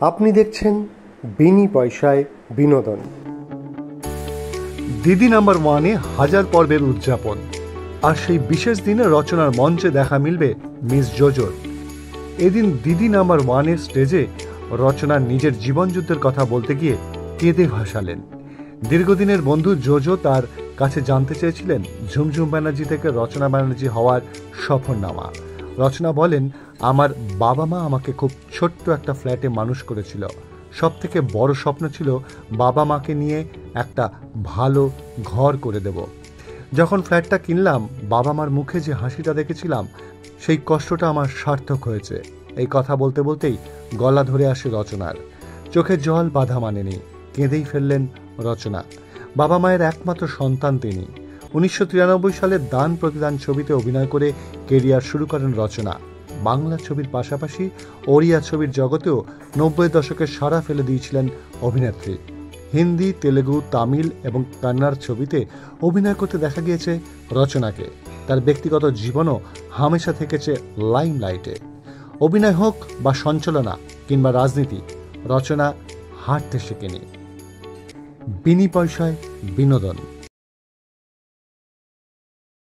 আপনি দেখছেন বিনি পয়সায় বিনোদন। দিদি নাম্বার ওয়ানে 1000 পর্বের উদযাপন, আর সেই বিশেষ দিনে রচনার মঞ্চে দেখা মিলবে মিস জোজোর। এদিন দিদি নাম্বার ওয়ানের স্টেজে রচনার নিজের জীবনযুদ্ধের কথা বলতে গিয়ে কেঁদে ভাসালেন। দীর্ঘদিনের বন্ধু জোজো তার কাছে জানতে চেয়েছিলেন ঝুমঝুম ব্যানার্জি থেকে রচনা ব্যানার্জি হওয়ার সফরনামা। রচনা বলেন, আমার বাবা মা আমাকে খুব ছোট্ট একটা ফ্ল্যাটে মানুষ করেছিল। সব থেকে বড় স্বপ্ন ছিল বাবা মাকে নিয়ে একটা ভালো ঘর করে দেব। যখন ফ্ল্যাটটা কিনলাম, বাবা মার মুখে যে হাসিটা দেখেছিলাম, সেই কষ্টটা আমার সার্থক হয়েছে। এই কথা বলতে বলতেই গলা ধরে আসে রচনার। চোখে জল বাধা মানেনি, কেঁদেই ফেললেন রচনা। বাবা মায়ের একমাত্র সন্তান তিনি। 1993 সালে দান প্রতিদান ছবিতে অভিনয় করে কেরিয়ার শুরু করেন রচনা। বাংলা ছবির পাশাপাশি ওড়িয়া ছবির জগতেও 90 দশকে সাড়া ফেলে দিয়েছিলেন অভিনেত্রী। হিন্দি, তেলেগু, তামিল এবং কন্নড় ছবিতে অভিনয় করতে দেখা গিয়েছে রচনাকে। তার ব্যক্তিগত জীবনও হামেশা থেকেছে লাইমলাইটে। অভিনয় হোক বা সঞ্চালনা কিংবা রাজনীতি, রচনা হারতে শেখেনি। বিনি পয়সায় বিনোদন।